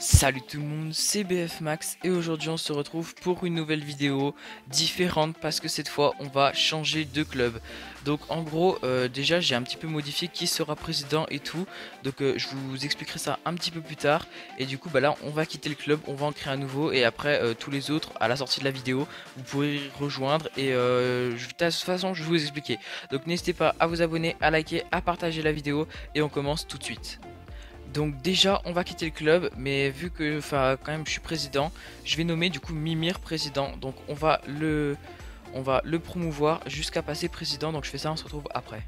Salut tout le monde, c'est BF Max et aujourd'hui on se retrouve pour une nouvelle vidéo différente parce que cette fois on va changer de club. Donc en gros déjà j'ai un petit peu modifié qui sera président et tout, donc je vous expliquerai ça un petit peu plus tard. Et du coup bah là on va quitter le club, on va en créer un nouveau et après tous les autres à la sortie de la vidéo vous pourrez y rejoindre et de toute façon je vais vous expliquer. Donc n'hésitez pas à vous abonner, à liker, à partager la vidéo et on commence tout de suite. Donc déjà on va quitter le club, mais vu que quand même je suis président, je vais nommer du coup Mimir président. Donc on va le promouvoir jusqu'à passer président. Donc je fais ça, on se retrouve après.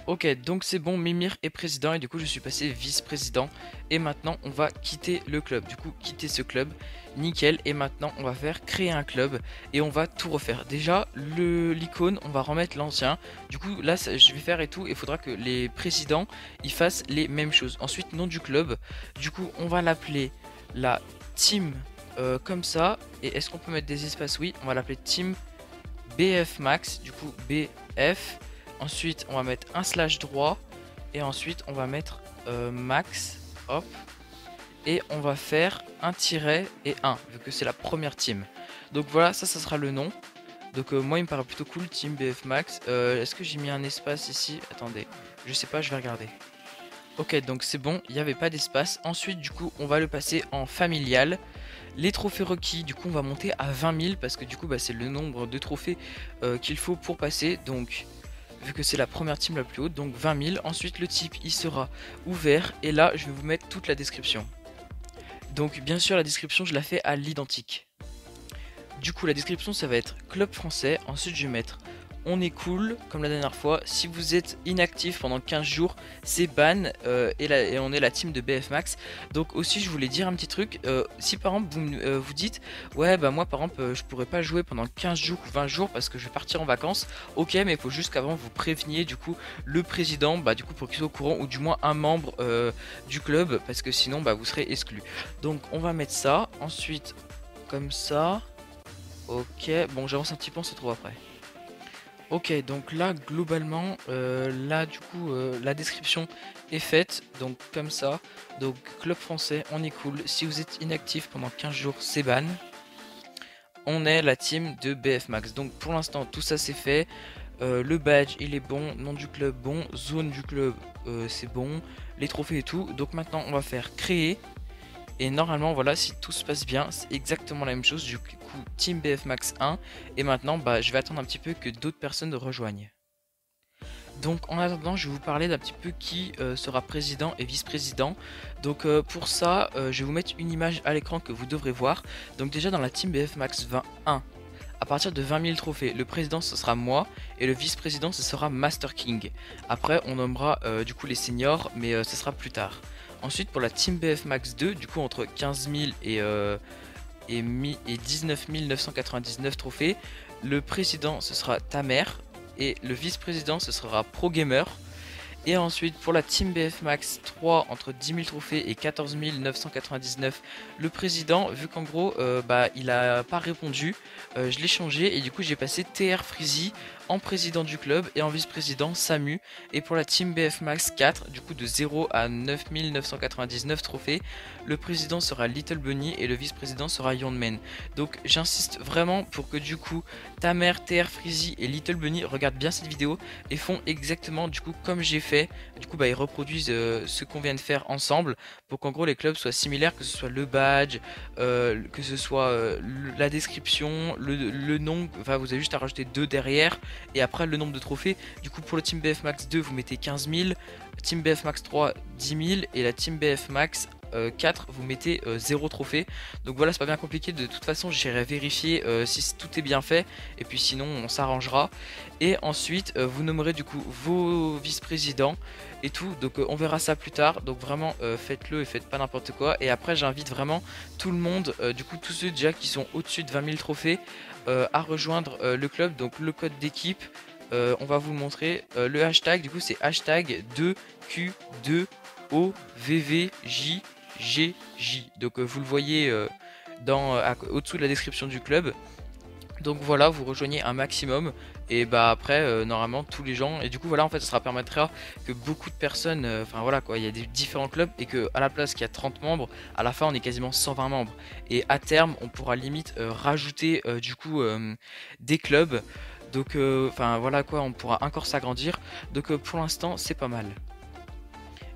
Ok, donc c'est bon, Mimir est président et du coup je suis passé vice-président. Et maintenant on va quitter le club, du coup quitter ce club, nickel. Et maintenant on va faire créer un club et on va tout refaire. Déjà l'icône, on va remettre l'ancien. Du coup là je vais faire et tout, il faudra que les présidents ils fassent les mêmes choses. Ensuite nom du club, du coup on va l'appeler la team comme ça. Et est-ce qu'on peut mettre des espaces? Oui, on va l'appeler team BF Max, du coup BF. Ensuite, on va mettre un slash droit. Et ensuite, on va mettre max. Hop. Et on va faire un tiret et 1, vu que c'est la première team. Donc voilà, ça sera le nom. Donc moi, il me paraît plutôt cool, team BF Max. Est-ce que j'ai mis un espace ici? Attendez, je sais pas, je vais regarder. Ok, donc c'est bon, il n'y avait pas d'espace. Ensuite, du coup, on va le passer en familial. Les trophées requis, du coup, on va monter à 20 000 parce que du coup, bah, c'est le nombre de trophées qu'il faut pour passer. Donc, vu que c'est la première team la plus haute, donc 20 000. Ensuite, le type, il sera ouvert. Et là, je vais vous mettre toute la description. Donc, bien sûr, la description, je la fais à l'identique. Du coup, la description, ça va être club français. Ensuite, je vais mettre on est cool, comme la dernière fois. Si vous êtes inactif pendant 15 jours, c'est ban et on est la team de BF Max. Donc aussi, je voulais dire un petit truc. Si par exemple, vous dites, ouais, bah moi par exemple, je pourrais pas jouer pendant 15 jours ou 20 jours parce que je vais partir en vacances. Ok, mais il faut juste qu'avant vous préveniez du coup le président, bah du coup pour qu'il soit au courant ou du moins un membre du club parce que sinon, bah vous serez exclu. Donc on va mettre ça. Ensuite, comme ça. Ok, bon j'avance un petit peu, on se retrouve après. Ok, donc là globalement, là du coup la description est faite, donc comme ça. Donc club français, on est cool. Si vous êtes inactif pendant 15 jours, c'est ban. On est la team de BF Max. Donc pour l'instant tout ça c'est fait. Le badge il est bon, nom du club bon, zone du club c'est bon, les trophées et tout. Donc maintenant on va faire créer. Et normalement, voilà, si tout se passe bien, c'est exactement la même chose. Du coup, Team BF Max 1. Et maintenant, bah, je vais attendre un petit peu que d'autres personnes rejoignent. Donc, en attendant, je vais vous parler d'un petit peu qui sera président et vice-président. Donc, pour ça, je vais vous mettre une image à l'écran que vous devrez voir. Donc, déjà, dans la Team BF Max 21, à partir de 20 000 trophées, le président ce sera moi et le vice-président ce sera Master King. Après, on nommera du coup les seniors, mais ce sera plus tard. Ensuite, pour la Team BF Max 2, du coup entre 15 000 et 19 999 trophées, le président ce sera Tamer et le vice-président ce sera Pro Gamer. Et ensuite pour la Team BF Max 3 entre 10 000 trophées et 14 999, le président, vu qu'en gros bah, il a pas répondu, je l'ai changé et du coup j'ai passé TR Freezy en président du club et en vice-président Samu. Et pour la Team BF Max 4, du coup de 0 à 9 999 trophées, le président sera Little Bunny et le vice-président sera Yondman. Donc j'insiste vraiment pour que du coup ta mère, TR Freezy et Little Bunny regardent bien cette vidéo et font exactement du coup comme j'ai fait. Du coup bah ils reproduisent ce qu'on vient de faire ensemble pour qu'en gros les clubs soient similaires, que ce soit le badge, que ce soit la description, le nom. Enfin vous avez juste à rajouter 2 derrière et après le nombre de trophées. Du coup pour le Team BF Max 2 vous mettez 15 000, Team BF Max 3 10 000 et la Team BF Max 4 vous mettez 0 trophée. Donc voilà, c'est pas bien compliqué, de toute façon j'irai vérifier si tout est bien fait et puis sinon on s'arrangera. Et ensuite vous nommerez du coup vos vice-présidents et tout, donc on verra ça plus tard. Donc vraiment faites-le et faites pas n'importe quoi. Et après j'invite vraiment tout le monde, du coup tous ceux déjà qui sont au-dessus de 20 000 trophées à rejoindre le club. Donc le code d'équipe, on va vous le montrer. Le hashtag du coup c'est hashtag 2Q2OVVJ GJ. Donc vous le voyez au-dessous de la description du club. Donc voilà, vous rejoignez un maximum et bah après normalement tous les gens, et du coup voilà, en fait ça permettra que beaucoup de personnes, enfin voilà quoi, il y a des différents clubs et que à la place qu'il y a 30 membres, à la fin on est quasiment 120 membres, et à terme on pourra limite rajouter du coup des clubs. Donc enfin voilà quoi, on pourra encore s'agrandir. Donc pour l'instant c'est pas mal.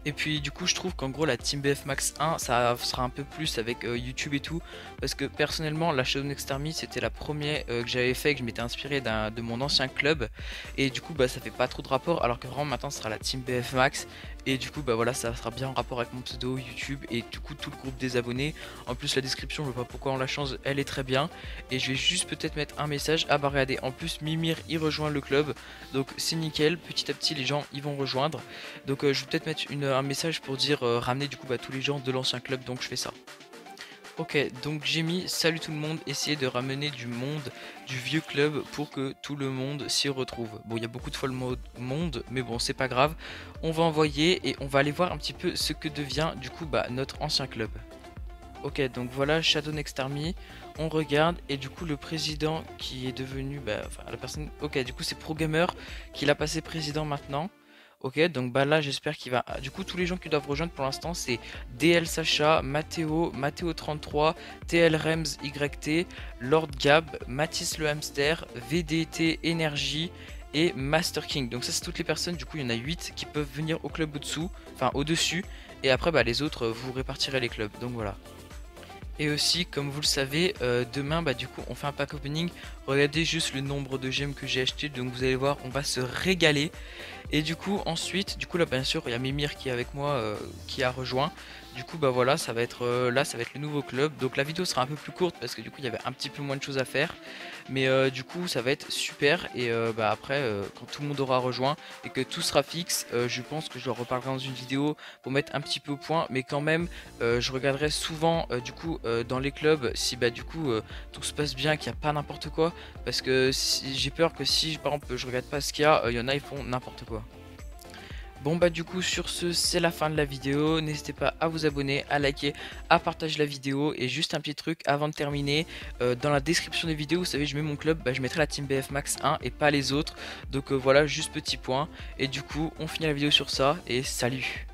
Et puis du coup je trouve qu'en gros la Team BF Max 1 ça sera un peu plus avec YouTube et tout, parce que personnellement la Shadow Next Army c'était la première que j'avais fait, que je m'étais inspiré de mon ancien club, et du coup bah ça fait pas trop de rapport, alors que vraiment maintenant ce sera la Team BF Max, et du coup bah voilà, ça sera bien en rapport avec mon pseudo YouTube et du coup tout le groupe des abonnés. En plus la description, je vois pas pourquoi on la change, elle est très bien, et je vais juste peut-être mettre un message. Ah bah regardez, en plus Mimir il rejoint le club, donc c'est nickel, petit à petit les gens ils vont rejoindre. Donc je vais peut-être mettre un message pour dire ramener du coup tous les gens de l'ancien club, donc je fais ça. Ok, donc j'ai mis salut tout le monde, essayez de ramener du monde du vieux club pour que tout le monde s'y retrouve. Bon, il y a beaucoup de fois le mot monde, mais bon, c'est pas grave. On va envoyer et on va aller voir un petit peu ce que devient du coup notre ancien club. Ok, donc voilà Shadow Next Army, on regarde, et du coup le président qui est devenu, enfin la personne, ok du coup c'est ProGamer qui l'a passé président maintenant. Ok, donc bah là j'espère qu'il va, du coup tous les gens qui doivent rejoindre pour l'instant c'est DL Sacha, Mathéo, Mathéo33, TL Rems YT, Lord Gab, Mathis le Hamster, VDT Énergie et Master King. Donc ça c'est toutes les personnes, du coup il y en a 8 qui peuvent venir au club au-dessous, enfin au-dessus, et après bah les autres vous répartirez les clubs, donc voilà. Et aussi, comme vous le savez, demain, du coup, on fait un pack opening. Regardez juste le nombre de gemmes que j'ai acheté. Donc vous allez voir, on va se régaler. Et du coup, ensuite, du coup là, bien sûr, il y a Mimir qui est avec moi, qui a rejoint. Du coup, bah voilà, ça va être là, ça va être le nouveau club. Donc la vidéo sera un peu plus courte parce que du coup, il y avait un petit peu moins de choses à faire. Mais du coup, ça va être super. Et après, quand tout le monde aura rejoint et que tout sera fixe, je pense que je leur reparlerai dans une vidéo pour mettre un petit peu au point. Mais quand même, je regarderai souvent du coup dans les clubs si du coup tout se passe bien, qu'il n'y a pas n'importe quoi. Parce que j'ai peur que si par exemple je regarde pas ce qu'il y a, il y en a ils font n'importe quoi. Bon du coup sur ce c'est la fin de la vidéo, n'hésitez pas à vous abonner, à liker, à partager la vidéo, et juste un petit truc avant de terminer, dans la description des vidéos vous savez je mets mon club, je mettrai la Team BF Max 1 et pas les autres, donc voilà juste petit point, et du coup on finit la vidéo sur ça et salut.